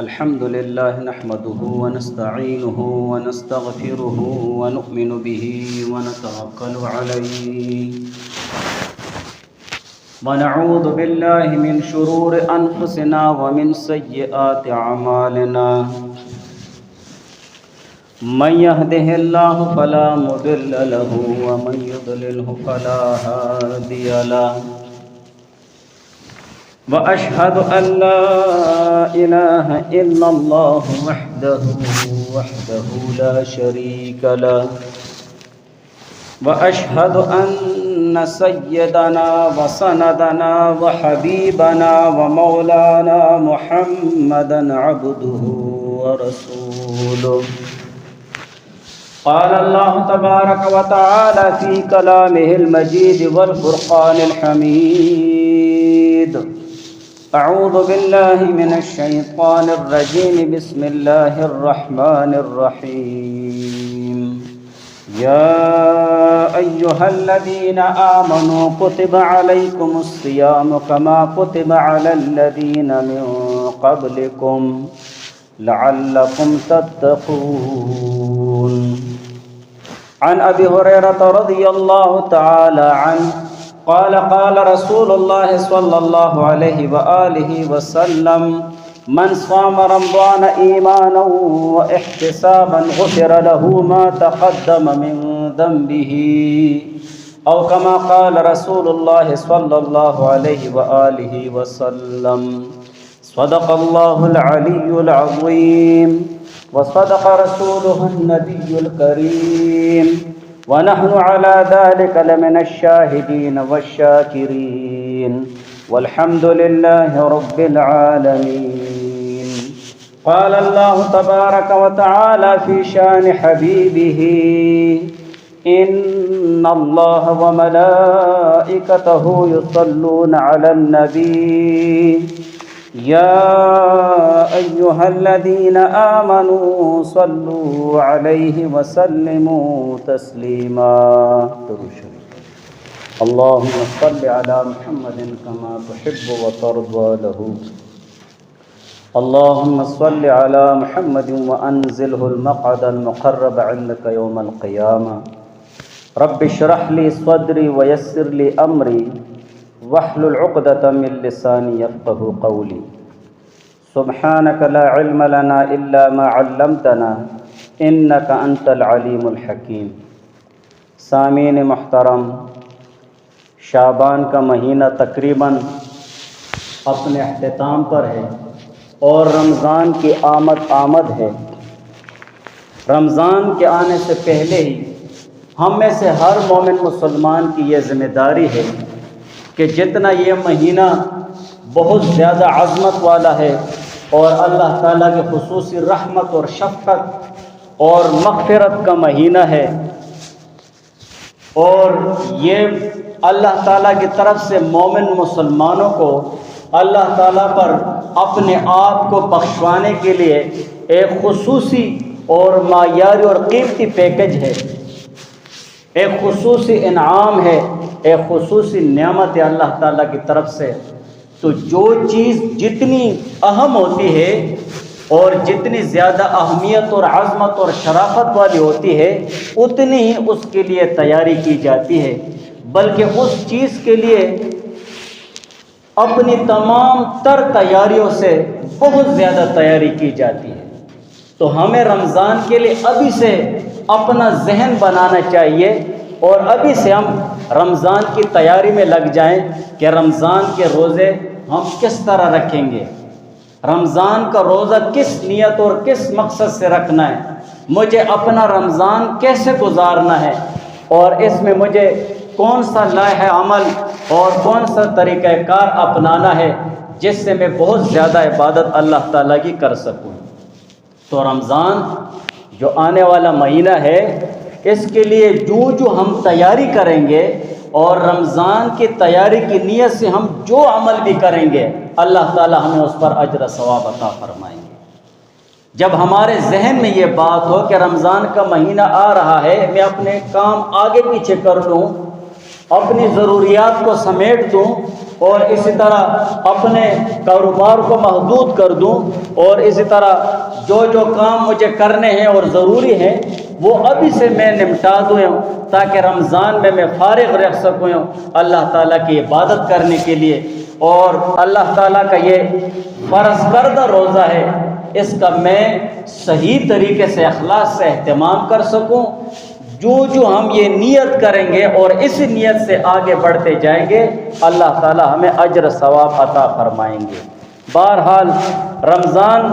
الحمد لله نحمده ونستعينه ونستغفره ونؤمن به ونتوكل عليه ونعوذ بالله من شرور أنفسنا ومن سيئات أعمالنا من يهده الله فلا مضل له ومن يضلله فلا هادي له وأشهد أن لا إله إلا الله وحده لا شريك له وأشهد أن سيدنا وسندنا وحبيبنا ومولانا محمدا عبده ورسوله قال الله تبارك وتعالى في كلامه المجيد والفرقان الحميد أعوذ بالله من الشيطان الرجيم بسم الله الرحمن الرحيم يا أيها الذين آمنوا كتب عليكم الصيام كما كتب على الذين من قبلكم لعلكم تتقون عن أبي هريرة رضي الله تعالى عنه قال قال رسول الله صلى الله عليه وآله وسلم من صام رمضان إيمانا واحتسابا غفر له ما تقدم من ذنبه أو كما قال رسول الله صلى الله عليه وآله وسلم صدق الله العلي العظيم وصدق رسوله النبي الكريم ونحن على ذلك لمن الشاهدين والشاكرين والحمد لله رب العالمين قال الله تبارك وتعالى في شان حبيبه إن الله وملائكته يصلون على النبي يا أيها الذين آمنوا صلوا عليه وسلموا تسليما اللهم صل على محمد كما تحب وترضى له اللهم صل على محمد وأنزله المقعد المقرب عندك يوم القيامة رب اشرح لي صدري ويسر لي أمري واحلل عقدة من لساني يفقه قولي سبحانك لا علم لنا إلا ما علمتنا إنك أنت العليم الحكيم سامعین محترم، شعبان کا مہینہ تقریباً اپنے اختتام پر ہے اور رمضان کی آمد ہے۔ رمضان کے آنے سے پہلے ہی ہم میں سے ہر مومن مسلمان کی یہ ذمہ داری ہے کہ جتنا یہ مہینہ بہت زیادہ عظمت والا ہے اور اللہ تعالیٰ کی خصوصی رحمت اور شفقت اور مغفرت کا مہینہ ہے، اور یہ اللہ تعالیٰ کی طرف سے مومن مسلمانوں کو اللہ تعالیٰ پر اپنے آپ کو بخشوانے کے لیے ایک خصوصی اور معیاری اور قیمتی پیکج ہے، ایک خصوصی انعام ہے، ایک خصوصی نعمت ہے اللہ تعالیٰ کی طرف سے۔ تو جو چیز جتنی اہم ہوتی ہے اور جتنی زیادہ اہمیت اور عظمت اور شرافت والی ہوتی ہے، اتنی ہی اس کے لیے تیاری کی جاتی ہے، بلکہ اس چیز کے لیے اپنی تمام تر تیاریوں سے بہت زیادہ تیاری کی جاتی ہے۔ تو ہمیں رمضان کے لیے ابھی سے اپنا ذہن بنانا چاہیے اور ابھی سے ہم رمضان کی تیاری میں لگ جائیں کہ رمضان کے روزے ہم کس طرح رکھیں گے، رمضان کا روزہ کس نیت اور کس مقصد سے رکھنا ہے، مجھے اپنا رمضان کیسے گزارنا ہے، اور اس میں مجھے کون سا لائحہ عمل اور کون سا طریقہ کار اپنانا ہے جس سے میں بہت زیادہ عبادت اللہ تعالیٰ کی کر سکوں۔ تو رمضان جو آنے والا مہینہ ہے، اس کے لیے جو ہم تیاری کریں گے اور رمضان کی تیاری کی نیت سے ہم جو عمل بھی کریں گے، اللہ تعالی ہمیں اس پر اجر و ثواب عطا فرمائیں گے۔ جب ہمارے ذہن میں یہ بات ہو کہ رمضان کا مہینہ آ رہا ہے، میں اپنے کام آگے پیچھے کر لوں، اپنی ضروریات کو سمیٹ دوں اور اسی طرح اپنے کاروبار کو محدود کر دوں، اور اسی طرح جو جو کام مجھے کرنے ہیں اور ضروری ہیں وہ ابھی سے میں نمٹا دوں تاکہ رمضان میں فارغ رہ سکوں اللہ تعالیٰ کی عبادت کرنے کے لیے۔ اور اللہ تعالیٰ کا یہ فرض کردہ روزہ ہے، اس کا میں صحیح طریقے سے اخلاص سے اہتمام کر سکوں۔ جو ہم یہ نیت کریں گے اور اس نیت سے آگے بڑھتے جائیں گے، اللہ تعالیٰ ہمیں اجر ثواب عطا فرمائیں گے۔ بہرحال رمضان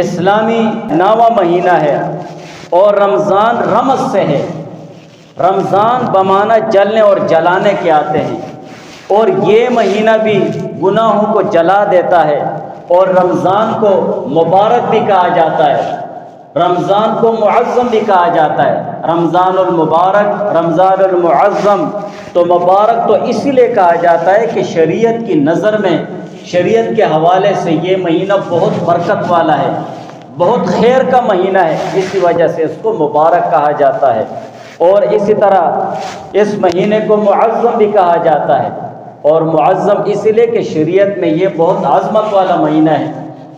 اسلامی 9واں مہینہ ہے، اور رمضان رمض سے ہے۔ رمضان بمعنی جلنے اور جلانے کے آتے ہیں، اور یہ مہینہ بھی گناہوں کو جلا دیتا ہے، اور رمضان کو مبارک بھی کہا جاتا ہے، رمضان کو معظم بھی کہا جاتا ہے۔ رمضان المبارک، رمضان المعظم، تو مبارک تو اسی لیے کہا جاتا ہے کہ شریعت کی نظر میں، شریعت کے حوالے سے یہ مہینہ بہت برکت والا ہے، بہت خیر کا مہینہ ہے، اسی وجہ سے اس کو مبارک کہا جاتا ہے۔ اور اسی طرح اس مہینے کو معظم بھی کہا جاتا ہے، اور معظم اسی لیے کہ شریعت میں یہ بہت عظمت والا مہینہ ہے،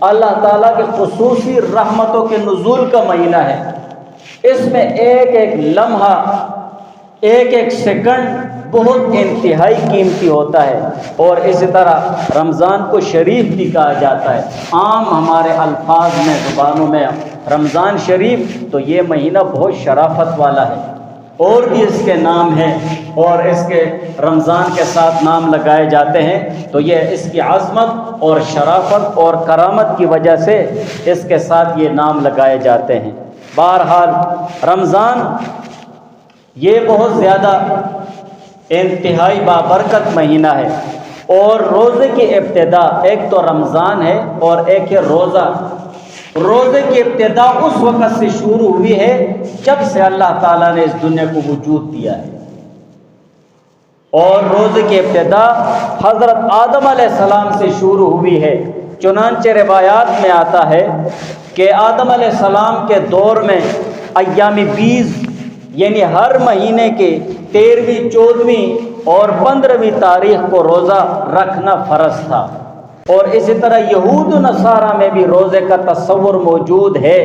اللہ تعالیٰ کے خصوصی رحمتوں کے نزول کا مہینہ ہے۔ اس میں ایک ایک لمحہ، ایک ایک سیکنڈ بہت انتہائی قیمتی ہوتا ہے۔ اور اسی طرح رمضان کو شریف بھی کہا جاتا ہے، عام ہمارے الفاظ میں، زبانوں میں رمضان شریف، تو یہ مہینہ بہت شرافت والا ہے۔ اور بھی اس کے نام ہیں، اور اس کے رمضان کے ساتھ نام لگائے جاتے ہیں، تو یہ اس کی عظمت اور شرافت اور کرامت کی وجہ سے اس کے ساتھ یہ نام لگائے جاتے ہیں۔ بہرحال رمضان یہ بہت زیادہ انتہائی بابرکت مہینہ ہے، اور روزے کی ابتدا ایک تو رمضان ہے اور ایک ہے روزہ۔ روزے کی ابتدا اس وقت سے شروع ہوئی ہے جب سے اللہ تعالیٰ نے اس دنیا کو وجود دیا ہے، اور روزے کی ابتدا حضرت آدم علیہ السلام سے شروع ہوئی ہے۔ چنانچہ روایات میں آتا ہے کہ آدم علیہ السلام کے دور میں ایام بیز، یعنی ہر مہینے کے 13ویں، 14ویں اور 15ویں تاریخ کو روزہ رکھنا فرض تھا۔ اور اسی طرح یہود و نصارہ میں بھی روزے کا تصور موجود ہے،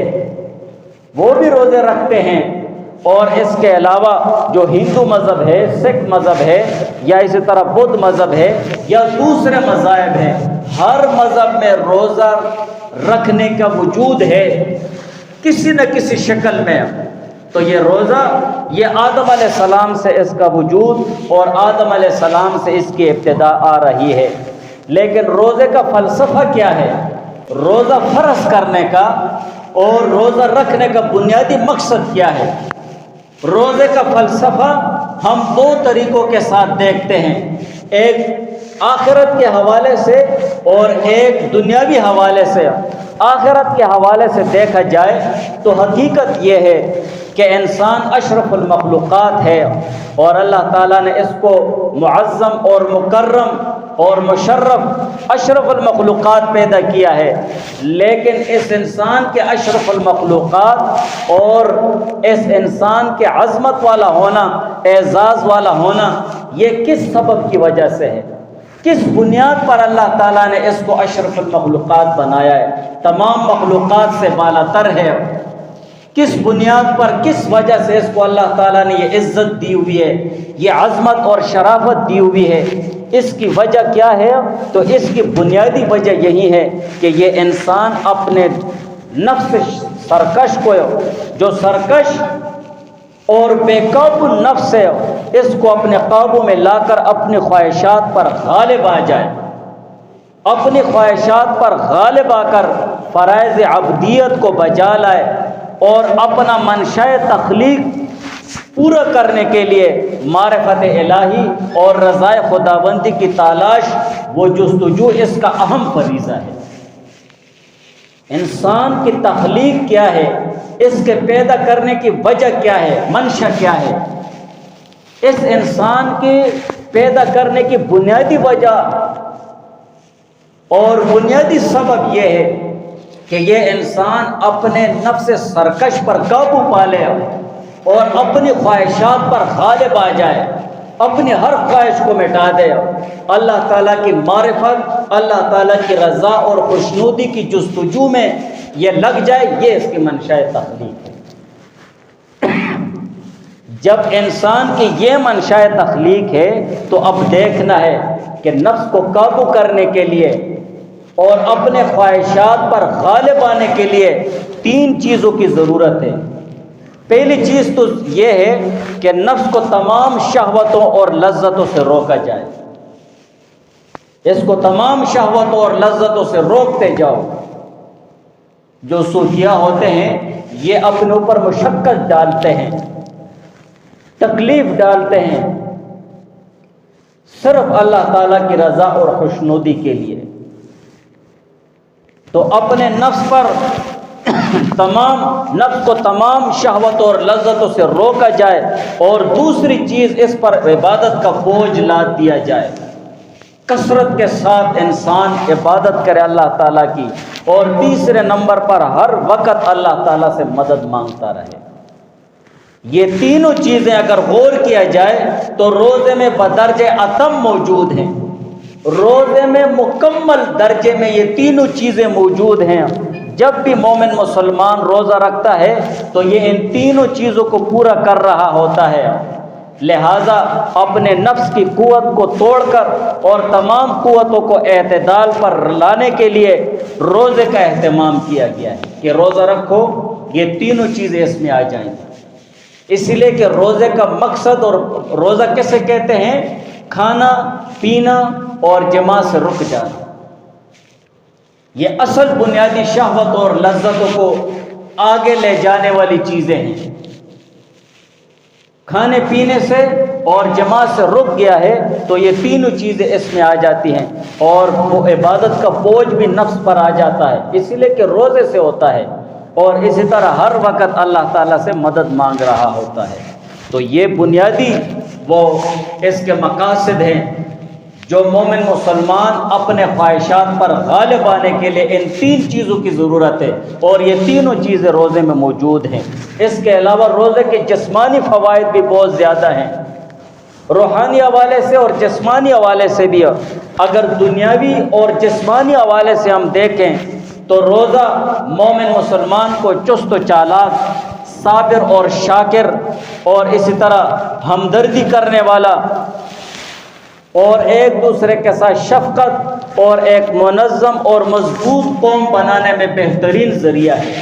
وہ بھی روزے رکھتے ہیں۔ اور اس کے علاوہ جو ہندو مذہب ہے، سکھ مذہب ہے، یا اسی طرح بدھ مذہب ہے، یا دوسرے مذاہب ہیں، ہر مذہب میں روزہ رکھنے کا وجود ہے کسی نہ کسی شکل میں۔ تو یہ روزہ، یہ آدم علیہ السلام سے اس کا وجود اور آدم علیہ السلام سے اس کی ابتدا آ رہی ہے۔ لیکن روزے کا فلسفہ کیا ہے؟ روزہ فرض کرنے کا اور روزہ رکھنے کا بنیادی مقصد کیا ہے؟ روزے کا فلسفہ ہم دو طریقوں کے ساتھ دیکھتے ہیں، ایک آخرت کے حوالے سے اور ایک دنیاوی حوالے سے۔ آخرت کے حوالے سے دیکھا جائے تو حقیقت یہ ہے کہ انسان اشرف المخلوقات ہے، اور اللہ تعالیٰ نے اس کو معظم اور مکرم اور مشرف اشرف المخلوقات پیدا کیا ہے۔ لیکن اس انسان کے اشرف المخلوقات اور اس انسان کے عظمت والا ہونا، اعزاز والا ہونا، یہ کس سبب کی وجہ سے ہے؟ کس بنیاد پر اللہ تعالیٰ نے اس کو اشرف المخلوقات بنایا ہے؟ تمام مخلوقات سے بالا تر ہے۔ کس بنیاد پر، کس وجہ سے اس کو اللہ تعالیٰ نے یہ عزت دی ہوئی ہے، یہ عظمت اور شرافت دی ہوئی ہے؟ اس کی وجہ کیا ہے؟ تو اس کی بنیادی وجہ یہی ہے کہ یہ انسان اپنے نفس سرکش کو، جو سرکش اور بے قابو نفس ہے، اس کو اپنے قابو میں لا کر اپنی خواہشات پر غالب آ جائے، اپنی خواہشات پر غالب آ کر فرائض عبدیت کو بجا لائے، اور اپنا منشاء تخلیق پورا کرنے کے لیے معرفت الہی اور رضائے خداوندی کی تلاش، وہ جستجو اس کا اہم فریضہ ہے۔ انسان کی تخلیق کیا ہے؟ اس کے پیدا کرنے کی وجہ کیا ہے؟ منشا کیا ہے؟ اس انسان کے پیدا کرنے کی بنیادی وجہ اور بنیادی سبب یہ ہے کہ یہ انسان اپنے نفس سرکش پر قابو پا لے اور اپنی خواہشات پر غالب آ جائے، اپنی ہر خواہش کو مٹا دے، اللہ تعالیٰ کی معرفت، اللہ تعالیٰ کی رضا اور خوشنودی کی جستجو میں یہ لگ جائے، یہ اس کی منشاء تخلیق ہے۔ جب انسان کی یہ منشاء تخلیق ہے تو اب دیکھنا ہے کہ نفس کو قابو کرنے کے لیے اور اپنے خواہشات پر غالب آنے کے لیے 3 چیزوں کی ضرورت ہے۔ پہلی چیز تو یہ ہے کہ نفس کو تمام شہوتوں اور لذتوں سے روکا جائے، اس کو تمام شہوتوں اور لذتوں سے روکتے جاؤ۔ جو صوفیہ ہوتے ہیں یہ اپنے اوپر مشقت ڈالتے ہیں، تکلیف ڈالتے ہیں، صرف اللہ تعالیٰ کی رضا اور خوشنودی کے لیے۔ تو اپنے نفس کو تمام شہوتوں اور لذتوں سے روکا جائے، اور دوسری چیز اس پر عبادت کا بوجھ لاد دیا جائے، کثرت کے ساتھ انسان عبادت کرے اللہ تعالیٰ کی، اور تیسرے نمبر پر ہر وقت اللہ تعالیٰ سے مدد مانگتا رہے۔ یہ تینوں چیزیں اگر غور کیا جائے تو روزے میں بدرجہ اتم موجود ہیں، روزے میں مکمل درجے میں یہ تینوں چیزیں موجود ہیں۔ جب بھی مومن مسلمان روزہ رکھتا ہے تو یہ ان تینوں چیزوں کو پورا کر رہا ہوتا ہے، لہذا اپنے نفس کی قوت کو توڑ کر اور تمام قوتوں کو اعتدال پر لانے کے لیے روزے کا اہتمام کیا گیا ہے کہ روزہ رکھو، یہ تینوں چیزیں اس میں آ جائیں گی۔ اس لیے کہ روزے کا مقصد، اور روزہ کیسے کہتے ہیں؟ کھانا پینا اور جماع سے رک جانا، یہ اصل بنیادی شہوت اور لذتوں کو آگے لے جانے والی چیزیں ہیں۔ کھانے پینے سے اور جماع سے رک گیا ہے تو یہ تینوں چیزیں اس میں آ جاتی ہیں، اور وہ عبادت کا بوجھ بھی نفس پر آ جاتا ہے، اس لیے کہ روزے سے ہوتا ہے، اور اسی طرح ہر وقت اللہ تعالیٰ سے مدد مانگ رہا ہوتا ہے۔ تو یہ بنیادی وہ اس کے مقاصد ہیں جو مومن مسلمان اپنے خواہشات پر غالب آنے کے لیے ان 3 چیزوں کی ضرورت ہے، اور یہ تینوں چیزیں روزے میں موجود ہیں۔ اس کے علاوہ روزے کے جسمانی فوائد بھی بہت زیادہ ہیں، روحانی حوالے سے اور جسمانی حوالے سے بھی۔ اگر دنیاوی اور جسمانی حوالے سے ہم دیکھیں تو روزہ مومن مسلمان کو چست و چالاک، صابر اور شاکر، اور اسی طرح ہمدردی کرنے والا، اور ایک دوسرے کے ساتھ شفقت اور ایک منظم اور مضبوط قوم بنانے میں بہترین ذریعہ ہے۔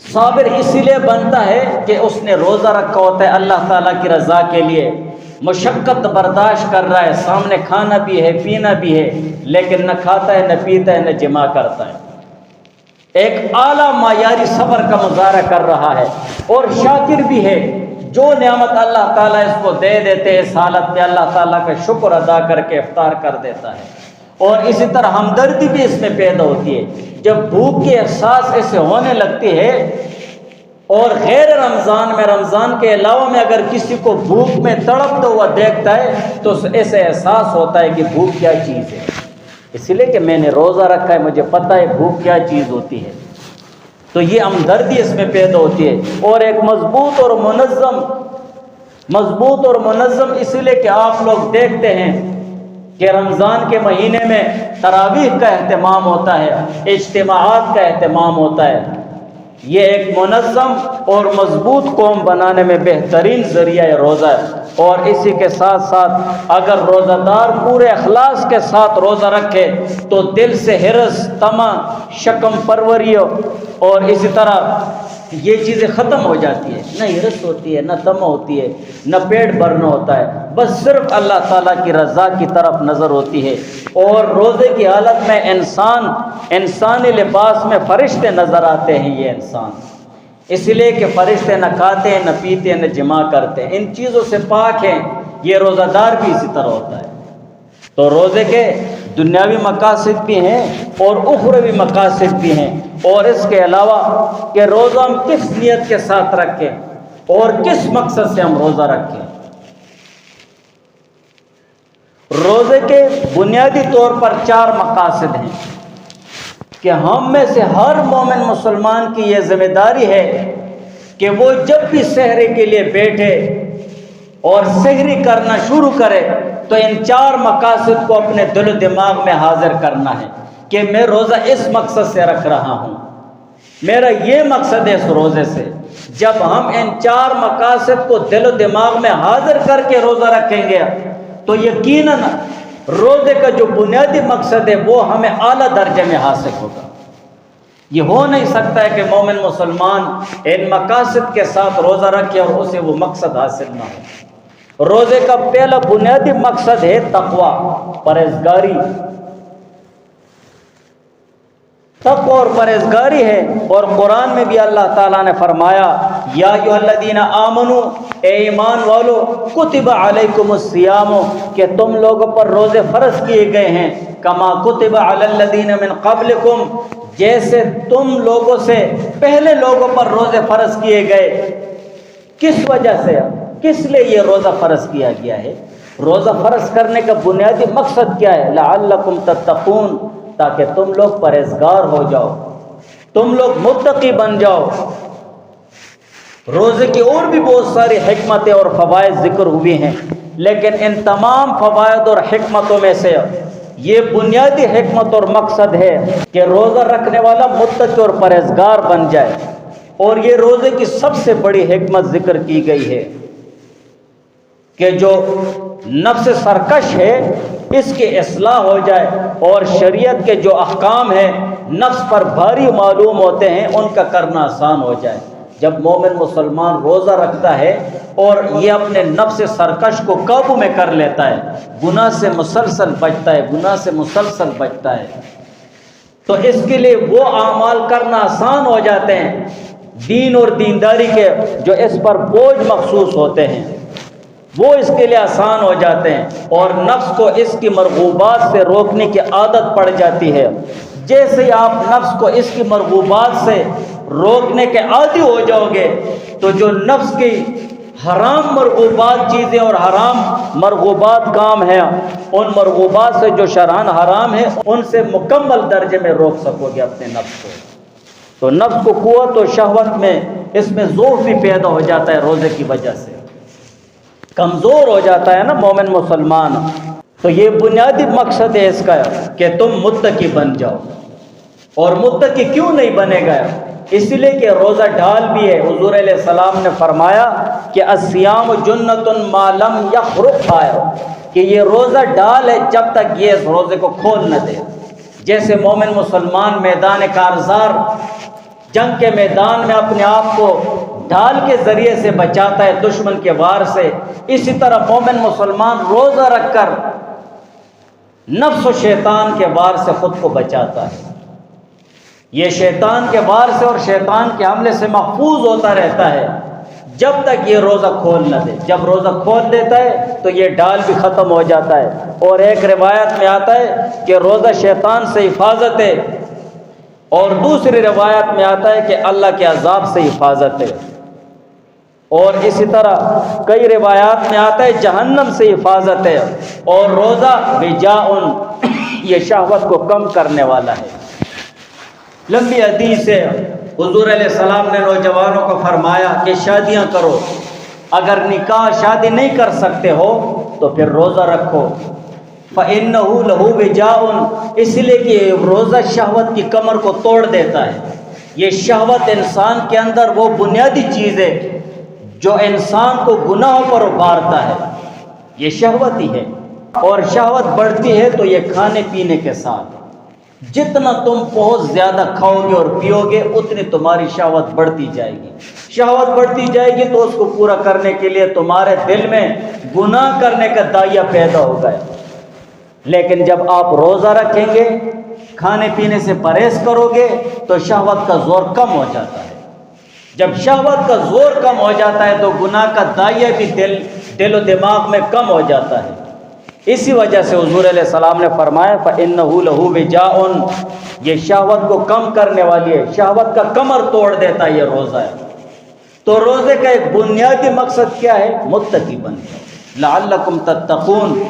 صابر اسی لیے بنتا ہے کہ اس نے روزہ رکھا ہوتا ہے اللہ تعالیٰ کی رضا کے لیے، مشقت برداشت کر رہا ہے، سامنے کھانا بھی ہے پینا بھی ہے، لیکن نہ کھاتا ہے نہ پیتا ہے نہ جماع کرتا ہے، ایک اعلیٰ معیاری صبر کا مظاہرہ کر رہا ہے۔ اور شاکر بھی ہے، جو نعمت اللہ تعالیٰ اس کو دے دیتے ہیں اس حالت میں اللہ تعالیٰ کا شکر ادا کر کے افطار کر دیتا ہے۔ اور اسی طرح ہمدردی بھی اس میں پیدا ہوتی ہے، جب بھوک کی احساس اسے ہونے لگتی ہے، اور غیر رمضان میں، رمضان کے علاوہ میں اگر کسی کو بھوک میں تڑپتا ہوا دیکھتا ہے تو اسے احساس ہوتا ہے کہ بھوک کیا چیز ہے، اس لیے کہ میں نے روزہ رکھا ہے، مجھے پتہ ہے بھوک کیا چیز ہوتی ہے۔ تو یہ ہمدردی اس میں پیدا ہوتی ہے، اور ایک مضبوط اور منظم اس لیے کہ آپ لوگ دیکھتے ہیں کہ رمضان کے مہینے میں تراویح کا اہتمام ہوتا ہے، اجتماعات کا اہتمام ہوتا ہے۔ یہ ایک منظم اور مضبوط قوم بنانے میں بہترین ذریعہ ہے روزہ ہے۔ اور اسی کے ساتھ ساتھ اگر روزہ دار پورے اخلاص کے ساتھ روزہ رکھے تو دل سے حرص، طمع، شکم پروری اور اسی طرح یہ چیزیں ختم ہو جاتی ہیں، نہ حرص ہوتی ہے، نہ طمع ہوتی ہے، نہ پیٹ بھرنا ہوتا ہے، بس صرف اللہ تعالیٰ کی رضا کی طرف نظر ہوتی ہے۔ اور روزے کی حالت میں انسانی لباس میں فرشتے نظر آتے ہیں یہ انسان، اس لیے کہ فرشتے نہ کھاتے ہیں نہ پیتے ہیں نہ جماع کرتے ہیں، ان چیزوں سے پاک ہیں۔ یہ روزہ دار بھی اسی طرح ہوتا ہے۔ تو روزے کے دنیاوی مقاصد بھی ہیں اور اخروی مقاصد بھی ہیں، اور اس کے علاوہ کہ روزہ ہم کس نیت کے ساتھ رکھیں اور کس مقصد سے ہم روزہ رکھیں۔ روزے کے بنیادی طور پر 4 مقاصد ہیں کہ ہم میں سے ہر مومن مسلمان کی یہ ذمہ داری ہے کہ وہ جب بھی سحری کے لیے بیٹھے اور سحری کرنا شروع کرے تو ان 4 مقاصد کو اپنے دل و دماغ میں حاضر کرنا ہے کہ میں روزہ اس مقصد سے رکھ رہا ہوں، میرا یہ مقصد ہے اس روزے سے۔ جب ہم ان 4 مقاصد کو دل و دماغ میں حاضر کر کے روزہ رکھیں گے تو یقیناً روزے کا جو بنیادی مقصد ہے وہ ہمیں اعلیٰ درجے میں حاصل ہوگا۔ یہ ہو نہیں سکتا ہے کہ مومن مسلمان ان مقاصد کے ساتھ روزہ رکھے اور اسے وہ مقصد حاصل نہ ہو۔ روزے کا پہلا بنیادی مقصد ہے تقوی، پرہیزگاری۔ تقوی اور پرہیزگاری ہے، اور قرآن میں بھی اللہ تعالیٰ نے فرمایا یا ایھا الذین آمنو، اے ایمان والو، کتب علیکم الصیام، کہ تم لوگوں پر روزے فرض کیے گئے ہیں، کما کتب علی الذین من قبلکم، جیسے تم لوگوں سے پہلے لوگوں پر روزے فرض کیے گئے۔ کس وجہ سے، کس لیے یہ روزہ فرض کیا گیا ہے؟ روزہ فرض کرنے کا بنیادی مقصد کیا ہے؟ لعلکم تتقون، تاکہ تم لوگ پرہیزگار ہو جاؤ، تم لوگ متقی بن جاؤ۔ روزے کی اور بھی بہت ساری حکمتیں اور فوائد ذکر ہوئی ہیں، لیکن ان تمام فوائد اور حکمتوں میں سے یہ بنیادی حکمت اور مقصد ہے کہ روزہ رکھنے والا متقی اور پرہیزگار بن جائے۔ اور یہ روزے کی سب سے بڑی حکمت ذکر کی گئی ہے کہ جو نفس سرکش ہے اس کی اصلاح ہو جائے، اور شریعت کے جو احکام ہیں نفس پر بھاری معلوم ہوتے ہیں ان کا کرنا آسان ہو جائے۔ جب مومن مسلمان روزہ رکھتا ہے اور یہ اپنے نفس سرکش کو قابو میں کر لیتا ہے، گناہ سے مسلسل بچتا ہے، گناہ سے مسلسل بچتا ہے، تو اس کے لیے وہ اعمال کرنا آسان ہو جاتے ہیں دین اور دینداری کے جو اس پر بوجھ محسوس ہوتے ہیں، وہ اس کے لیے آسان ہو جاتے ہیں، اور نفس کو اس کی مرغوبات سے روکنے کی عادت پڑ جاتی ہے۔ جیسے ہی آپ نفس کو اس کی مرغوبات سے روکنے کے عادی ہو جاؤ گے تو جو نفس کی حرام مرغوبات چیزیں اور حرام مرغوبات کام ہیں، ان مرغوبات سے جو شرعاً حرام ہیں ان سے مکمل درجے میں روک سکو گے اپنے نفس کو۔ تو نفس کو قوت و شہوت میں اس میں ضعف بھی پیدا ہو جاتا ہے، روزے کی وجہ سے کمزور ہو جاتا ہے نا مومن مسلمان۔ تو یہ بنیادی مقصد ہے اس کا کہ تم متقی بن جاؤ۔ اور متقی کیوں نہیں بنے گا؟ اس لیے کہ روزہ ڈھال بھی ہے۔ حضور علیہ السلام نے فرمایا کہ الصیام جنۃ ما لم یخرق، کہ یہ روزہ ڈھال ہے جب تک یہ اس روزے کو کھول نہ دے۔ جیسے مومن مسلمان میدان کارزار، جنگ کے میدان میں اپنے آپ کو ڈھال کے ذریعے سے بچاتا ہے دشمن کے وار سے، اسی طرح مومن مسلمان روزہ رکھ کر نفس و شیطان کے وار سے خود کو بچاتا ہے۔ یہ شیطان کے وار سے اور شیطان کے حملے سے محفوظ ہوتا رہتا ہے جب تک یہ روزہ کھول نہ دے۔ جب روزہ کھول دیتا ہے تو یہ ڈال بھی ختم ہو جاتا ہے۔ اور ایک روایت میں آتا ہے کہ روزہ شیطان سے حفاظت ہے، اور دوسری روایت میں آتا ہے کہ اللہ کے عذاب سے حفاظت ہے، اور اسی طرح کئی روایات میں آتا ہے جہنم سے حفاظت ہے۔ اور روزہ وجاء، یہ شہوت کو کم کرنے والا ہے۔ لمبی حدیث ہے، حضور علیہ السلام نے نوجوانوں کو فرمایا کہ شادیاں کرو، اگر نکاح شادی نہیں کر سکتے ہو تو پھر روزہ رکھو، فَإِنَّهُ لَهُ وِجَاءٌ، اس لیے کہ روزہ شہوت کی کمر کو توڑ دیتا ہے۔ یہ شہوت انسان کے اندر وہ بنیادی چیز ہے جو انسان کو گناہوں پر ابھارتا ہے، یہ شہوت ہی ہے۔ اور شہوت بڑھتی ہے تو یہ کھانے پینے کے ساتھ، جتنا تم بہت زیادہ کھاؤ گے اور پیو گے اتنی تمہاری شہوت بڑھتی جائے گی۔ شہوت بڑھتی جائے گی تو اس کو پورا کرنے کے لیے تمہارے دل میں گناہ کرنے کا داعیہ پیدا ہوگا۔ لیکن جب آپ روزہ رکھیں گے، کھانے پینے سے پرہیز کرو گے تو شہوت کا زور کم ہو جاتا ہے۔ جب شہوت کا زور کم ہو جاتا ہے تو گناہ کا داعیہ بھی دل و دماغ میں کم ہو جاتا ہے۔ اسی وجہ سے حضور علیہ السلام نے فرمایا فَإِنَّهُ لَهُ وِجَاءٌ، یہ شہوت کو کم کرنے والی ہے، شہوت کا کمر توڑ دیتا ہے یہ روزہ ہے۔ تو روزے کا ایک بنیادی مقصد کیا ہے؟ متقی بن جاؤ، لعلکم تتقون۔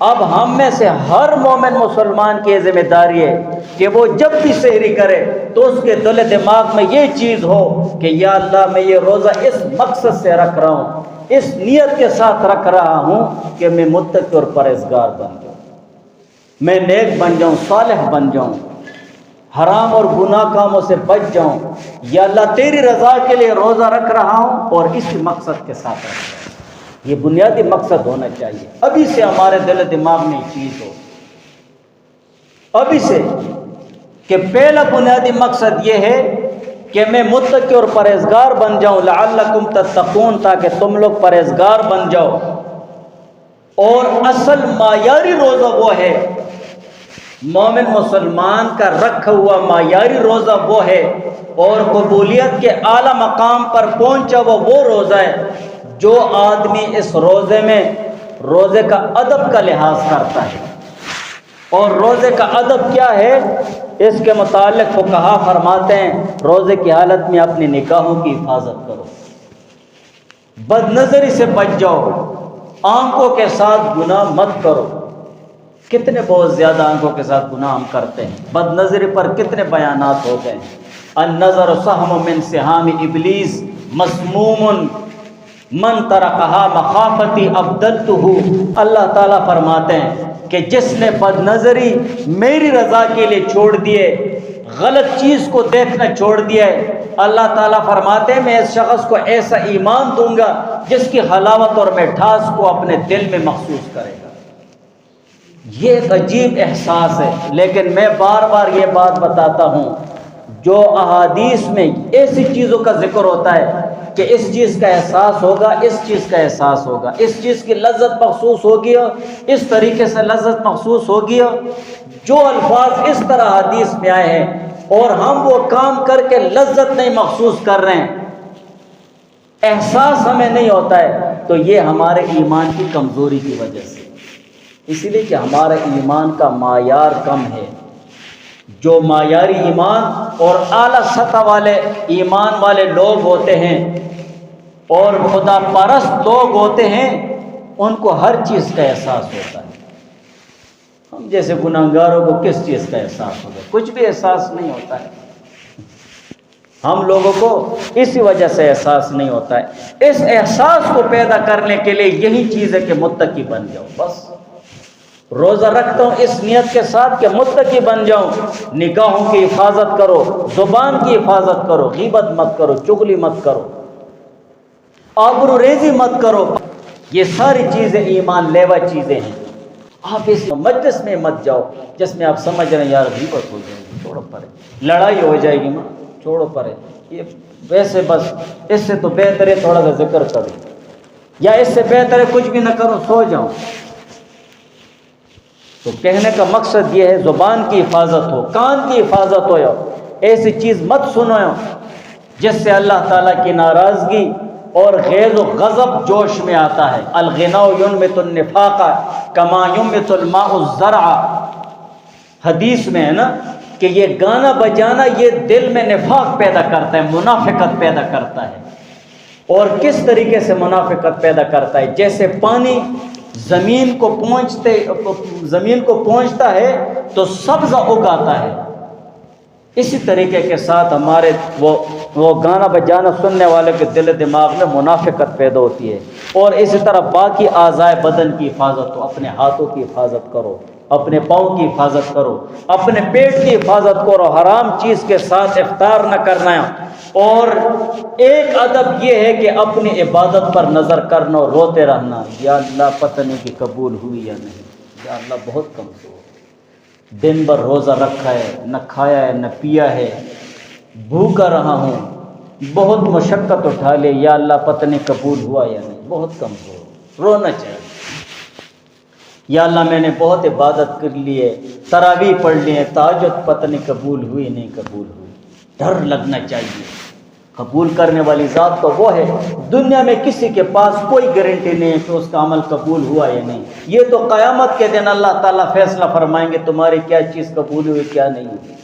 اب ہم میں سے ہر مومن مسلمان کی ذمہ داری ہے کہ وہ جب بھی سحری کرے تو اس کے دل دماغ میں یہ چیز ہو کہ یا اللہ میں یہ روزہ اس مقصد سے رکھ رہا ہوں اس نیت کے ساتھ رکھ رہا ہوں کہ میں متقی اور پرہیزگار بن جاؤں، میں نیک بن جاؤں، صالح بن جاؤں، حرام اور گناہ کاموں سے بچ جاؤں، یا اللہ تیری رضا کے لیے روزہ رکھ رہا ہوں اور اسی مقصد کے ساتھ رکھ رہا ہوں۔ یہ بنیادی مقصد ہونا چاہیے، ابھی سے ہمارے دل و دماغ میں یہ چیز ہو، ابھی سے، کہ پہلا بنیادی مقصد یہ ہے کہ میں متقی اور پرہیزگار بن جاؤں، لعلکم تتقون، تاکہ تم لوگ پرہیزگار بن جاؤ۔ اور اصل معیاری روزہ وہ ہے، مومن مسلمان کا رکھا ہوا معیاری روزہ وہ ہے، اور قبولیت کے اعلیٰ مقام پر پہنچا وہ روزہ ہے جو آدمی اس روزے میں روزے کا ادب کا لحاظ کرتا ہے۔ اور روزے کا ادب کیا ہے؟ اس کے متعلق فقہا فرماتے ہیں روزے کی حالت میں اپنی نگاہوں کی حفاظت کرو، بد نظری سے بچ جاؤ، آنکھوں کے ساتھ گناہ مت کرو۔ کتنے بہت زیادہ آنکھوں کے ساتھ گناہ ہم کرتے ہیں، بد نظری پر کتنے بیانات ہو گئے ہیں۔ النظر سہم من سہام ابلیس مسموم من ترکہا مخافتی ابدلتہ۔ اللہ تعالیٰ فرماتے ہیں کہ جس نے بد نظری میری رضا کے لیے چھوڑ دیے، غلط چیز کو دیکھنا چھوڑ دیا ہے، اللہ تعالیٰ فرماتے ہیں میں اس شخص کو ایسا ایمان دوں گا جس کی حلاوت اور مٹھاس کو اپنے دل میں محسوس کرے گا۔ یہ ایک عجیب احساس ہے، لیکن میں بار بار یہ بات بتاتا ہوں، جو احادیث میں ایسی چیزوں کا ذکر ہوتا ہے کہ اس چیز کا احساس ہوگا، اس چیز کا احساس ہوگا، اس چیز کی لذت محسوس ہوگی، اس طریقے سے لذت محسوس ہوگی، جو الفاظ اس طرح حدیث میں آئے ہیں اور ہم وہ کام کر کے لذت نہیں محسوس کر رہے ہیں، احساس ہمیں نہیں ہوتا ہے، تو یہ ہمارے ایمان کی کمزوری کی وجہ سے، اسی لیے کہ ہمارا ایمان کا معیار کم ہے۔ جو معیاری ایمان اور اعلیٰ سطح والے ایمان والے لوگ ہوتے ہیں اور خدا پرست لوگ ہوتے ہیں، ان کو ہر چیز کا احساس ہوتا ہے۔ ہم جیسے گناہگاروں کو کس چیز کا احساس ہوگا؟ کچھ بھی احساس نہیں ہوتا ہے۔ ہم لوگوں کو اسی وجہ سے احساس نہیں ہوتا ہے۔ اس احساس کو پیدا کرنے کے لیے یہی چیز ہے کہ متقی بن جاؤ۔ بس روزہ رکھتا ہوں اس نیت کے ساتھ کہ متقی بن جاؤں، نگاہوں کی حفاظت کرو، زبان کی حفاظت کرو، غیبت مت کرو، چغلی مت کرو، آبرو ریزی مت کرو۔ یہ ساری چیزیں ایمان لیوا چیزیں ہیں۔ آپ اس مجلس میں مت جاؤ جس میں آپ سمجھ رہے ہیں یار غیبت ہو جائے گی، چھوڑو پرے، لڑائی ہو جائے گی، ماں چھوڑو پرے، یہ ویسے بس اس سے تو بہتر ہے تھوڑا سا ذکر کرو، یا اس سے بہتر ہے کچھ بھی نہ کرو، سو جاؤ۔ تو کہنے کا مقصد یہ ہے زبان کی حفاظت ہو، کان کی حفاظت ہو، ایسی چیز مت سنو جس سے اللہ تعالیٰ کی ناراضگی اور غیظ و غضب جوش میں آتا ہے۔ الغناء ينبت النفاق كما ينبت الماء الزرع، حدیث میں ہے نا کہ یہ گانا بجانا یہ دل میں نفاق پیدا کرتا ہے، منافقت پیدا کرتا ہے۔ اور کس طریقے سے منافقت پیدا کرتا ہے؟ جیسے پانی زمین کو پہنچتا ہے تو سبزہ اگاتا ہے، اسی طریقے کے ساتھ ہمارے وہ گانا بجانا سننے والے کے دل دماغ میں منافقت پیدا ہوتی ہے۔ اور اسی طرح باقی اعضائے بدن کی حفاظت ہو، اپنے ہاتھوں کی حفاظت کرو، اپنے پاؤں کی حفاظت کرو، اپنے پیٹ کی حفاظت کرو، حرام چیز کے ساتھ افطار نہ کرنا۔ اور ایک ادب یہ ہے کہ اپنی عبادت پر نظر کرنا اور روتے رہنا، یا اللہ پتہ نہیں کہ قبول ہوئی یا نہیں، یا اللہ بہت کمزور، دن بھر روزہ رکھا ہے، نہ کھایا ہے نہ پیا ہے، بھوکا رہا ہوں، بہت مشقت اٹھا لے، یا اللہ پتہ نہیں قبول ہوا یا نہیں، بہت کمزور، رونا چاہیے۔ یا اللہ میں نے بہت عبادت کر لی ہے، تراویح پڑھ لی ہے، تہجد پتہ نہیں قبول ہوئی نہیں قبول ہوئی، ڈر لگنا چاہیے۔ قبول کرنے والی ذات تو وہ ہے، دنیا میں کسی کے پاس کوئی گارنٹی نہیں ہے کہ اس کا عمل قبول ہوا یا نہیں، یہ تو قیامت کے دن اللہ تعالیٰ فیصلہ فرمائیں گے تمہاری کیا چیز قبول ہوئی کیا نہیں ہوئی۔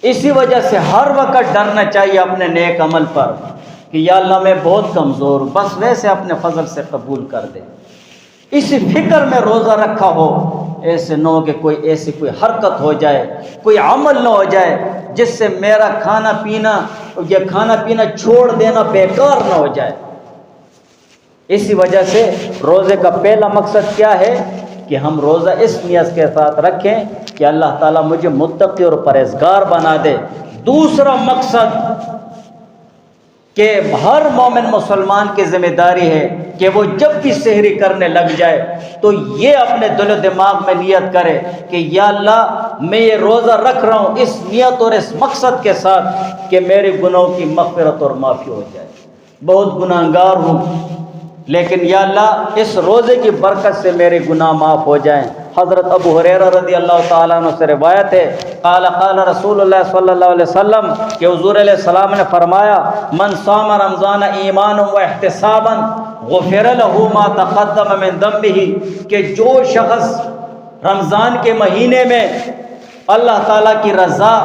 اسی وجہ سے ہر وقت ڈرنا چاہیے اپنے نیک عمل پر کہ یا اللہ میں بہت کمزور ہوں، بس ویسے اپنے فضل سے قبول کر دے۔ اسی فکر میں روزہ رکھا ہو، ایسے نہ ہو کہ کوئی ایسی کوئی حرکت ہو جائے، کوئی عمل نہ ہو جائے جس سے میرا کھانا پینا چھوڑ دینا بیکار نہ ہو جائے۔ اسی وجہ سے روزے کا پہلا مقصد کیا ہے کہ ہم روزہ اس نیت کے ساتھ رکھیں کہ اللہ تعالیٰ مجھے متقی اور پرہیزگار بنا دے۔ دوسرا مقصد کہ ہر مومن مسلمان کی ذمہ داری ہے کہ وہ جب بھی سحری کرنے لگ جائے تو یہ اپنے دل و دماغ میں نیت کرے کہ یا اللہ میں یہ روزہ رکھ رہا ہوں اس نیت اور اس مقصد کے ساتھ کہ میرے گناہوں کی مغفرت اور معافی ہو جائے۔ بہت گناہگار ہوں لیکن یا اللہ اس روزے کی برکت سے میرے گناہ معاف ہو جائیں۔ حضرت ابو ہریرہ رضی اللہ تعالیٰ عنہ سے روایت ہے قال قال رسول اللہ صلی اللہ علیہ وسلم کہ حضور علیہ السلام نے فرمایا من صام رمضان ایمانا و احتسابا غفر له ما تقدم من ذنبه کہ جو شخص رمضان کے مہینے میں اللہ تعالیٰ کی رضا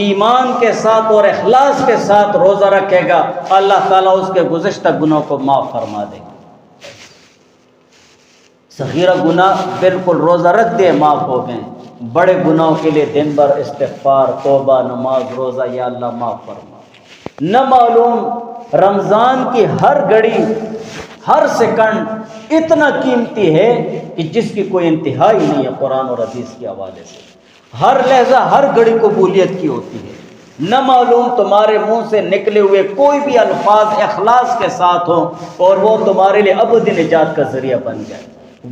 ایمان کے ساتھ اور اخلاص کے ساتھ روزہ رکھے گا اللہ تعالیٰ اس کے گزشتہ گناہوں کو معاف فرما دے گا۔ صغیرہ گناہ بالکل روزہ رکھ دے معاف ہو گئے، بڑے گناہوں کے لیے دن بھر استغفار توبہ نماز روزہ یا اللہ معاف فرما۔ نہ معلوم رمضان کی ہر گھڑی ہر سیکنڈ اتنا قیمتی ہے کہ جس کی کوئی انتہا ہی نہیں ہے قرآن اور حدیث کے حوالے سے۔ ہر لحظہ ہر گھڑی قبولیت کی ہوتی ہے۔ نہ معلوم تمہارے منہ سے نکلے ہوئے کوئی بھی الفاظ اخلاص کے ساتھ ہوں اور وہ تمہارے لیے ابدی نجات کا ذریعہ بن جائے۔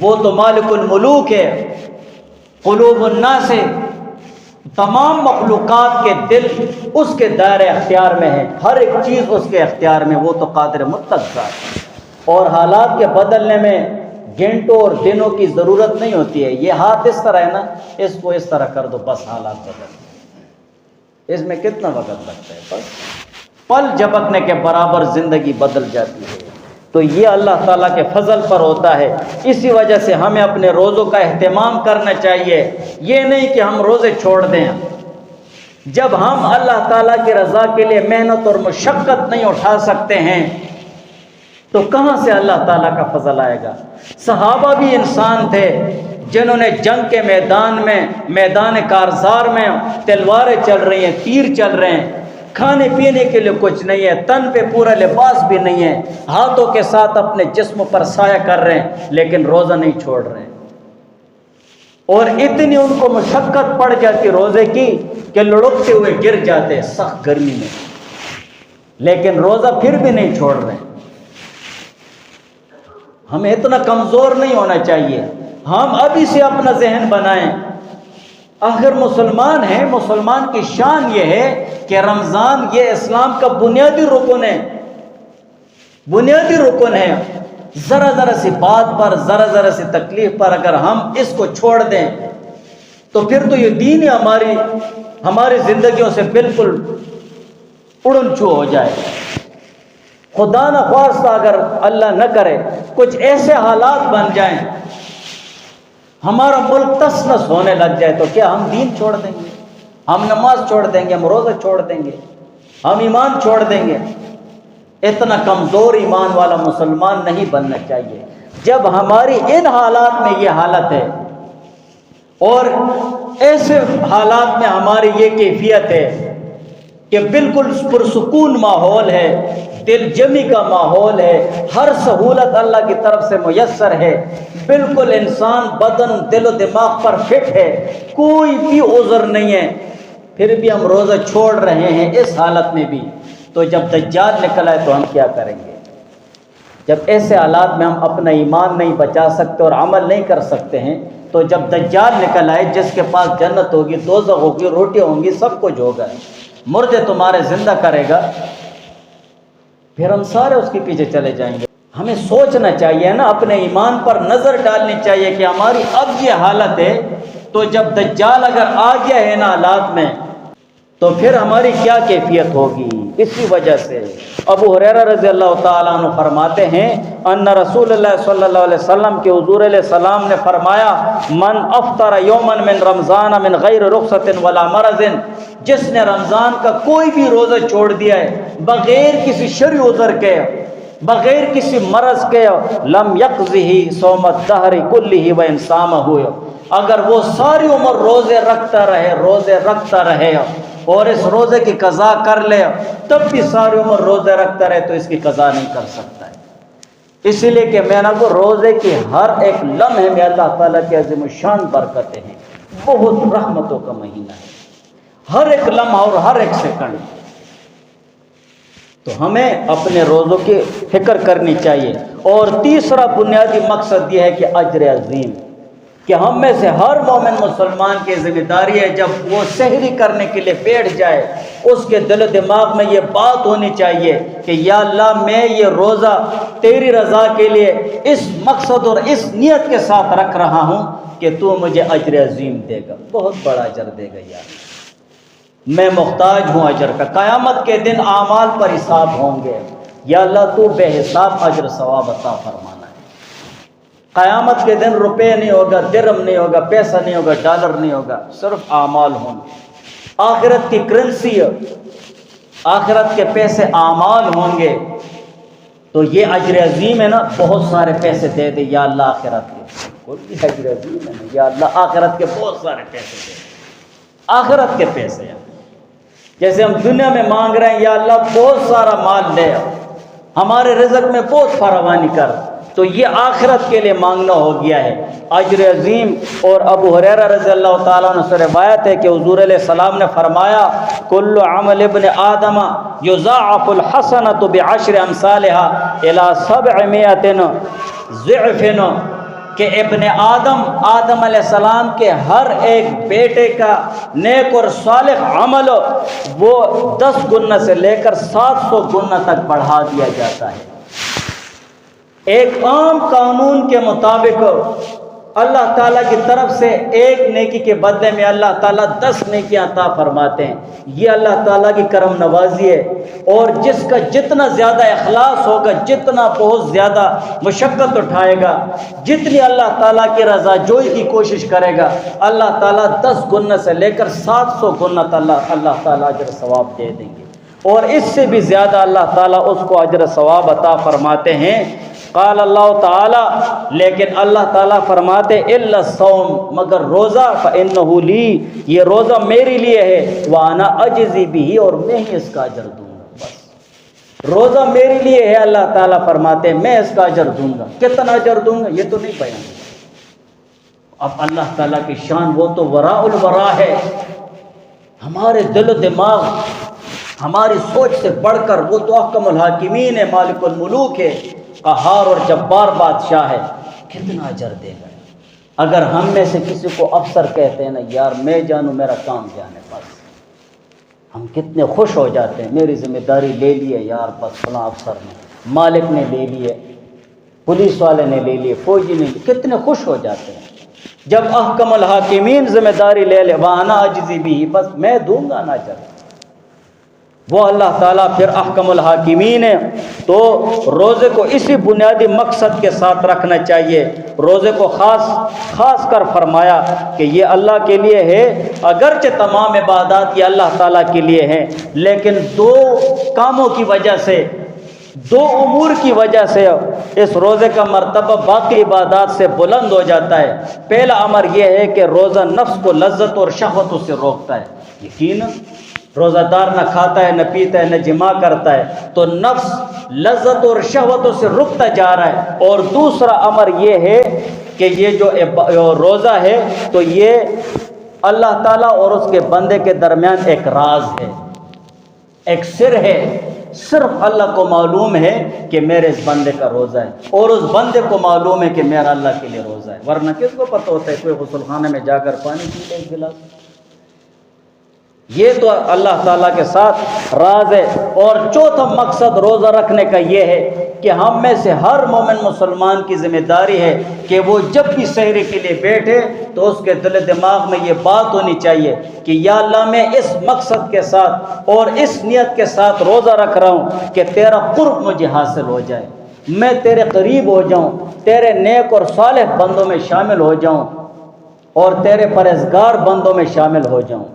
وہ تو مالک الملوک ہے، قلوب الناس ہے، تمام مخلوقات کے دل اس کے دائرے اختیار میں ہے، ہر ایک چیز اس کے اختیار میں، وہ تو قادر مطلق ذات ہے۔ اور حالات کے بدلنے میں گھنٹوں اور دنوں کی ضرورت نہیں ہوتی ہے۔ یہ ہاتھ اس طرح ہے نا، اس کو اس طرح کر دو بس حالات بدل، اس میں کتنا وقت لگتا ہے، بس پل جھپکنے کے برابر زندگی بدل جاتی ہے۔ تو یہ اللہ تعالیٰ کے فضل پر ہوتا ہے۔ اسی وجہ سے ہمیں اپنے روزوں کا اہتمام کرنا چاہیے، یہ نہیں کہ ہم روزے چھوڑ دیں۔ جب ہم اللہ تعالیٰ کی رضا کے لیے محنت اور مشقت نہیں اٹھا سکتے ہیں تو کہاں سے اللہ تعالیٰ کا فضل آئے گا؟ صحابہ بھی انسان تھے جنہوں نے جنگ کے میدان میں، میدان کارزار میں تلواریں چل رہی ہیں، تیر چل رہے ہیں، کھانے پینے کے لیے کچھ نہیں ہے، تن پہ پورا لباس بھی نہیں ہے، ہاتھوں کے ساتھ اپنے جسم پر سایہ کر رہے ہیں لیکن روزہ نہیں چھوڑ رہے ہیں۔ اور اتنی ان کو مشقت پڑ جاتی روزے کی کہ لڑکتے ہوئے گر جاتے سخت گرمی میں، لیکن روزہ پھر بھی نہیں چھوڑ رہے ہیں۔ ہمیں اتنا کمزور نہیں ہونا چاہیے، ہم ابھی سے اپنا ذہن بنائیں۔ آخر مسلمان ہیں، مسلمان کی شان یہ ہے کہ رمضان یہ اسلام کا بنیادی رکن ہے، بنیادی رکن ہے۔ ذرا ذرا سی بات پر، ذرا ذرا سی تکلیف پر اگر ہم اس کو چھوڑ دیں تو پھر تو یہ دین ہی ہماری زندگیوں سے بالکل اڑن چھو ہو جائے۔ خدا نخواستہ اگر اللہ نہ کرے کچھ ایسے حالات بن جائیں، ہمارا ملک تس نس ہونے لگ جائے تو کیا ہم دین چھوڑ دیں گے؟ ہم نماز چھوڑ دیں گے؟ ہم روزہ چھوڑ دیں گے؟ ہم ایمان چھوڑ دیں گے؟ اتنا کمزور ایمان والا مسلمان نہیں بننا چاہیے۔ جب ہماری ان حالات میں یہ حالت ہے اور ایسے حالات میں ہماری یہ کیفیت ہے کہ بالکل پرسکون ماحول ہے، دل جمی کا ماحول ہے، ہر سہولت اللہ کی طرف سے میسر ہے، بالکل انسان بدن دل و دماغ پر فٹ ہے، کوئی بھی عذر نہیں ہے، پھر بھی ہم روزہ چھوڑ رہے ہیں اس حالت میں بھی، تو جب دجال نکل آئے تو ہم کیا کریں گے؟ جب ایسے حالات میں ہم اپنا ایمان نہیں بچا سکتے اور عمل نہیں کر سکتے ہیں تو جب دجال نکل آئے جس کے پاس جنت ہوگی، دوزخ ہوگی، روٹیاں ہوں گی، سب کچھ ہوگا، مردے تمہارے زندہ کرے گا، پھر ہم سارے اس کے پیچھے چلے جائیں گے۔ ہمیں سوچنا چاہیے نا، اپنے ایمان پر نظر ڈالنی چاہیے کہ ہماری اب یہ حالت ہے تو جب دجال اگر آ گیا ہے نا حالات میں تو پھر ہماری کیا کیفیت ہوگی؟ اسی وجہ سے ابو ہریرہ رضی اللہ تعالیٰ عنہ فرماتے ہیں ان رسول اللہ صلی اللہ علیہ وسلم کے حضور علیہ السلام نے فرمایا من افطر یوما من رمضان من غیر رخصت ولا مرض، جس نے رمضان کا کوئی بھی روزہ چھوڑ دیا ہے بغیر کسی شرعی عذر کے، بغیر کسی مرض کے، لم یقضہ صوم الدہر کلہ وان صامہ، اگر وہ ساری عمر روزے رکھتا رہے اور اس روزے کی قضا کر لے، تب بھی ساری عمر روزے رکھتا رہے تو اس کی قضا نہیں کر سکتا ہے۔ اسی لیے کہ میں نے کو روزے کی ہر ایک لمحے میں اللہ تعالیٰ کی عظیم الشان برکتیں ہیں، بہت رحمتوں کا مہینہ ہے، ہر ایک لمحہ اور ہر ایک سیکنڈ۔ تو ہمیں اپنے روزوں کی فکر کرنی چاہیے۔ اور تیسرا بنیادی مقصد یہ ہے کہ اجر عظیم، کہ ہم میں سے ہر مومن مسلمان کی ذمہ داری ہے جب وہ سحری کرنے کے لیے بیٹھ جائے، اس کے دل و دماغ میں یہ بات ہونی چاہیے کہ یا اللہ میں یہ روزہ تیری رضا کے لیے اس مقصد اور اس نیت کے ساتھ رکھ رہا ہوں کہ تو مجھے اجر عظیم دے گا، بہت بڑا اجر دے گا یا اللہ، میں محتاج ہوں اجر کا۔ قیامت کے دن اعمال پر حساب ہوں گے، یا اللہ تو بے حساب اجر ثواب عطا فرمانا ہے۔ قیامت کے دن روپے نہیں ہوگا، درہم نہیں ہوگا، پیسہ نہیں ہوگا، ڈالر نہیں ہوگا، صرف اعمال ہوں گے۔ آخرت کی کرنسی، آخرت کے پیسے اعمال ہوں گے۔ تو یہ اجر عظیم ہے نا، بہت سارے پیسے دے دے یا اللہ آخرت کے، کوئی اجر عظیم ہے نا، یا اللہ آخرت کے بہت سارے پیسے دے دے، آخرت کے پیسے ہیں۔ جیسے ہم دنیا میں مانگ رہے ہیں یا اللہ بہت سارا مال دے، ہمارے رزق میں بہت فراوانی کر، تو یہ آخرت کے لیے مانگنا ہو گیا ہے اجر عظیم۔ اور ابو ہریرہ رضی اللہ تعالیٰ عنہ سے روایت ہے کہ حضور علیہ السلام نے فرمایا کل عمل ابن آدم یضاعف الحسنۃ بعشر امثالها الى 700 ضعف، کہ ابن آدم علیہ السلام کے ہر ایک بیٹے کا نیک اور صالح عمل وہ 10 گنا سے لے کر 700 گنا تک بڑھا دیا جاتا ہے۔ ایک عام قانون کے مطابق اللہ تعالیٰ کی طرف سے ایک نیکی کے بدلے میں اللہ تعالیٰ 10 نیکیاں عطا فرماتے ہیں۔ یہ اللہ تعالیٰ کی کرم نوازی ہے، اور جس کا جتنا زیادہ اخلاص ہوگا، جتنا بہت زیادہ مشقت اٹھائے گا، جتنی اللہ تعالیٰ کی رضا جوئی کی کوشش کرے گا، اللہ تعالیٰ 10 گنا سے لے کر 700 گنا اللہ تعالیٰ اجر ثواب دے دیں گے، اور اس سے بھی زیادہ اللہ تعالیٰ اس کو اجر ثواب عطا فرماتے ہیں۔ قال اللہ تعالیٰ، لیکن اللہ تعالیٰ فرماتے الا الصوم، مگر روزہ، فإنہ لی، یہ روزہ میرے لیے ہے، وانا اجزی بھی، اور میں ہی اس کا اجر دوں گا۔ بس روزہ میرے لیے ہے، اللہ تعالیٰ فرماتے ہیں میں اس کا اجر دوں گا۔ کتنا اجر دوں گا یہ تو نہیں بیان۔ اب اللہ تعالیٰ کی شان، وہ تو وراء الورا ہے، ہمارے دل و دماغ، ہماری سوچ سے بڑھ کر وہ تو احکم الحاکمین ہے، مالک الملوک ہے، قہار اور جبار بادشاہ ہے، کتنا اجر دے گا۔ اگر ہم میں سے کسی کو افسر کہتے ہیں نا یار میں جانوں میرا کام جانے، بس ہم کتنے خوش ہو جاتے ہیں، میری ذمہ داری لے لی ہے یار، بس فلاں افسر نے، مالک نے لے لیے، پولیس والے نے لے لیے، فوجی نے، کتنے خوش ہو جاتے ہیں جب احکم الحاکمین ذمہ داری لے لے، وانا اجزی بھی، بس میں دوں گا نا اجر۔ وہ اللہ تعالیٰ پھر احکم الحاکمین ہے۔ تو روزے کو اسی بنیادی مقصد کے ساتھ رکھنا چاہیے۔ روزے کو خاص کر فرمایا کہ یہ اللہ کے لیے ہے، اگرچہ تمام عبادات یہ اللہ تعالیٰ کے لیے ہیں، لیکن 2 کاموں کی وجہ سے، 2 امور کی وجہ سے اس روزے کا مرتبہ باقی عبادات سے بلند ہو جاتا ہے۔ پہلا امر یہ ہے کہ روزہ نفس کو لذت اور شہوتوں سے روکتا ہے۔ یقیناً روزہ دار نہ کھاتا ہے، نہ پیتا ہے، نہ جماع کرتا ہے، تو نفس لذت اور شہوتوں سے رکتا جا رہا ہے۔ اور دوسرا امر یہ ہے کہ یہ جو روزہ ہے تو یہ اللہ تعالیٰ اور اس کے بندے کے درمیان ایک راز ہے، ایک سر ہے، صرف اللہ کو معلوم ہے کہ میرے اس بندے کا روزہ ہے، اور اس بندے کو معلوم ہے کہ میرا اللہ کے لیے روزہ ہے، ورنہ کس کو پتہ ہوتا ہے کوئی غسل خانے میں جا کر پانی پی لے ایک گلاس؟ یہ تو اللہ تعالیٰ کے ساتھ راز ہے۔ اور چوتھا مقصد روزہ رکھنے کا یہ ہے کہ ہم میں سے ہر مومن مسلمان کی ذمہ داری ہے کہ وہ جب بھی سحری کے لیے بیٹھے تو اس کے دل دماغ میں یہ بات ہونی چاہیے کہ یا اللہ میں اس مقصد کے ساتھ اور اس نیت کے ساتھ روزہ رکھ رہا ہوں کہ تیرا قرب مجھے حاصل ہو جائے، میں تیرے قریب ہو جاؤں، تیرے نیک اور صالح بندوں میں شامل ہو جاؤں، اور تیرے پرہیزگار بندوں میں شامل ہو جاؤں۔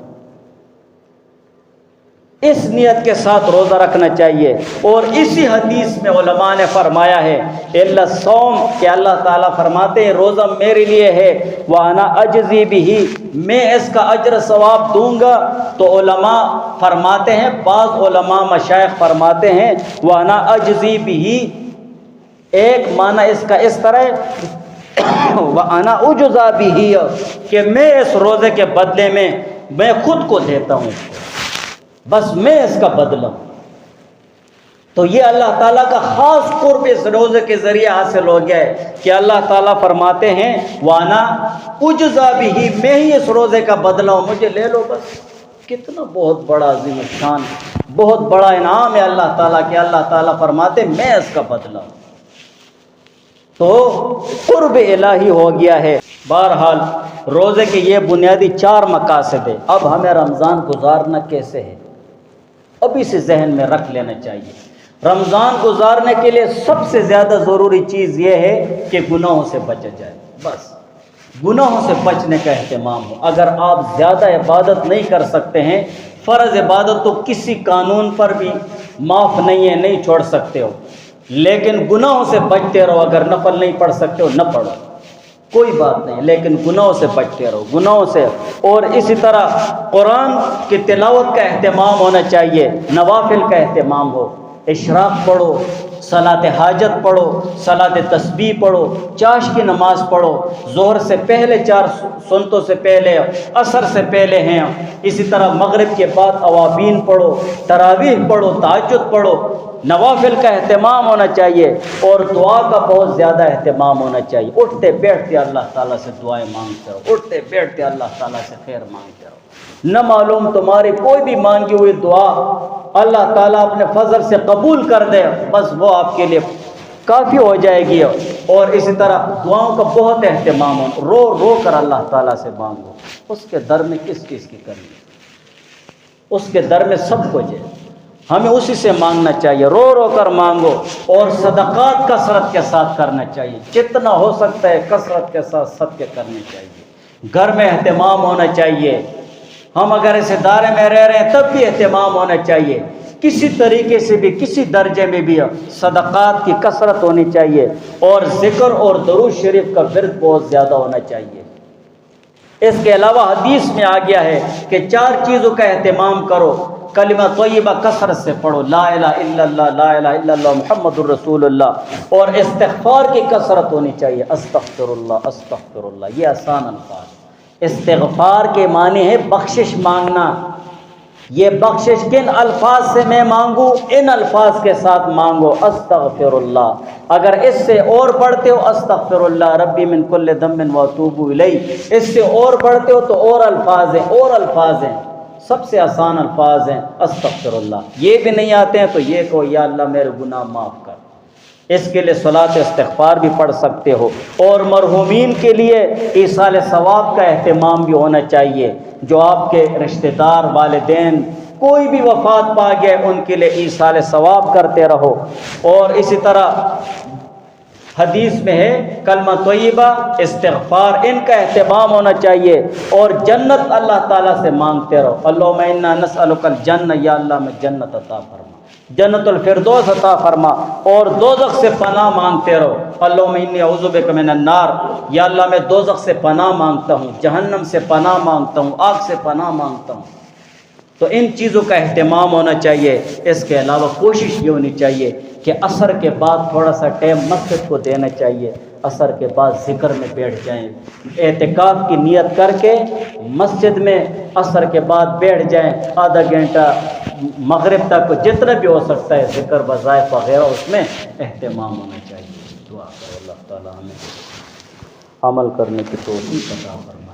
اس نیت کے ساتھ روزہ رکھنا چاہیے۔ اور اسی حدیث میں علماء نے فرمایا ہے الا الصوم، کہ اللہ تعالیٰ فرماتے ہیں روزہ میرے لیے ہے، وانا اجزی بھی، میں اس کا اجر ثواب دوں گا۔ تو علماء فرماتے ہیں، بعض علماء مشائخ فرماتے ہیں وانا اجزی بھی، ایک معنی اس کا اس طرح وَأَنَا أُجْزَىٰ بِهِ کہ میں اس روزے کے بدلے میں خود کو دیتا ہوں، بس میں اس کا بدلہ ہوں۔ تو یہ اللہ تعالیٰ کا خاص قرب اس روزے کے ذریعے حاصل ہو گیا ہے کہ اللہ تعالیٰ فرماتے ہیں وَأَنَا أُجْزَىٰ بِهِ میں ہی اس روزے کا بدلہ ہوں، مجھے لے لو بس۔ کتنا بہت بڑا عظیم الشان، بہت بڑا انعام ہے اللہ تعالیٰ کہ اللہ تعالیٰ فرماتے میں اس کا بدلہ ہوں۔ تو قرب الہی ہو گیا ہے۔ بہرحال روزے کے یہ بنیادی 4 مقاصد ہیں۔ اب ہمیں رمضان گزارنا کیسے ہے، ابھی سے ذہن میں رکھ لینا چاہیے۔ رمضان گزارنے کے لیے سب سے زیادہ ضروری چیز یہ ہے کہ گناہوں سے بچا جائے، بس گناہوں سے بچنے کا اہتمام ہو۔ اگر آپ زیادہ عبادت نہیں کر سکتے ہیں، فرض عبادت تو کسی قانون پر بھی معاف نہیں ہے، نہیں چھوڑ سکتے ہو، لیکن گناہوں سے بچتے رہو۔ اگر نفل نہیں پڑھ سکتے ہو نہ پڑھو، کوئی بات نہیں، لیکن گناہوں سے بچتے رہو، گناہوں سے۔ اور اسی طرح قرآن کی تلاوت کا اہتمام ہونا چاہیے، نوافل کا اہتمام ہو، اشراق پڑھو، صلاۃ حاجت پڑھو، صلاۃ تسبیح پڑھو، چاش کی نماز پڑھو، ظہر سے پہلے 4 سنتوں سے پہلے، عصر سے پہلے ہیں، اسی طرح مغرب کے بعد اوابین پڑھو، تراویح پڑھو، تہجد پڑھو۔ نوافل کا اہتمام ہونا چاہیے اور دعا کا بہت زیادہ اہتمام ہونا چاہیے۔ اٹھتے بیٹھتے اللہ تعالیٰ سے دعائیں مانگتے رہو، اٹھتے بیٹھتے اللہ تعالیٰ سے خیر مانگتے رہو۔ نہ معلوم تمہاری کوئی بھی مانگی ہوئی دعا اللہ تعالیٰ اپنے فضل سے قبول کر دے، بس وہ آپ کے لیے کافی ہو جائے گی۔ اور اسی طرح دعاؤں کا بہت اہتمام ہو، رو رو کر اللہ تعالیٰ سے مانگو۔ اس کے در میں کس چیز کی کمی ہے، اس کے در میں سب کچھ ہے، ہمیں اسی سے مانگنا چاہیے، رو رو کر مانگو۔ اور صدقات کثرت کے ساتھ کرنا چاہیے، جتنا ہو سکتا ہے کثرت کے ساتھ صدقے کرنے چاہیے۔ گھر میں اہتمام ہونا چاہیے، ہم اگر اس ادارے میں رہ رہے ہیں تب بھی اہتمام ہونا چاہیے، کسی طریقے سے بھی کسی درجے میں بھی صدقات کی کثرت ہونی چاہیے، اور ذکر اور درود شریف کا ورد بہت زیادہ ہونا چاہیے۔ اس کے علاوہ حدیث میں آ گیا ہے کہ 4 چیزوں کا اہتمام کرو۔ کلمہ طیبہ کثرت سے پڑھو، لا الہ الا اللہ، لا الہ الا اللہ محمد الرسول اللہ۔ اور استغفار کی کثرت ہونی چاہیے، استغفر اللہ استغفر اللہ۔ یہ آسان الفاظ، استغفار کے معنی ہے بخشش مانگنا۔ یہ بخشش کن الفاظ سے میں مانگوں؟ ان الفاظ کے ساتھ مانگو، استغفر اللہ۔ اگر اس سے اور بڑھتے ہو استغفر اللہ ربی من کل ذنب واتوب الیہ، اس سے اور بڑھتے ہو تو اور الفاظ ہیں، اور الفاظ ہیں، سب سے آسان الفاظ ہیں استغفر اللہ۔ یہ بھی نہیں آتے ہیں تو یہ کہو یا اللہ میرے گناہ معاف کر۔ اس کے لیے صلاۃ استغفار بھی پڑھ سکتے ہو۔ اور مرحومین کے لیے ایصال ثواب کا اہتمام بھی ہونا چاہیے، جو آپ کے رشتہ دار، والدین کوئی بھی وفات پا گئے ان کے لیے ایصال ثواب کرتے رہو۔ اور اسی طرح حدیث میں ہے کلمہ طیبہ، استغفار، ان کا اہتمام ہونا چاہیے۔ اور جنت اللہ تعالیٰ سے مانگتے رہو، اللہم انا نسألک الجنہ، یا اللہ میں جنت عطا فرما، جنت الفردوس عطا فرما۔ اور دوزخ سے پناہ مانگتے رہو، اللہم انی اعوذ بک من النار، یا اللہ میں دوزخ سے پناہ مانگتا ہوں، جہنم سے پناہ مانگتا ہوں، آگ سے پناہ مانگتا ہوں۔ تو ان چیزوں کا اہتمام ہونا چاہیے۔ اس کے علاوہ کوشش یہ ہونی چاہیے کہ عصر کے بعد تھوڑا سا ٹائم مسجد کو دینا چاہیے، عصر کے بعد ذکر میں بیٹھ جائیں، اعتکاف کی نیت کر کے مسجد میں عصر کے بعد بیٹھ جائیں، آدھا گھنٹہ مغرب تک جتنا بھی ہو سکتا ہے ذکر وظائف وغیرہ اس میں اہتمام ہونا چاہیے۔ دعا کرو اللہ تعالیٰ ہمیں عمل کرنے کی توفیق عطا فرمائے۔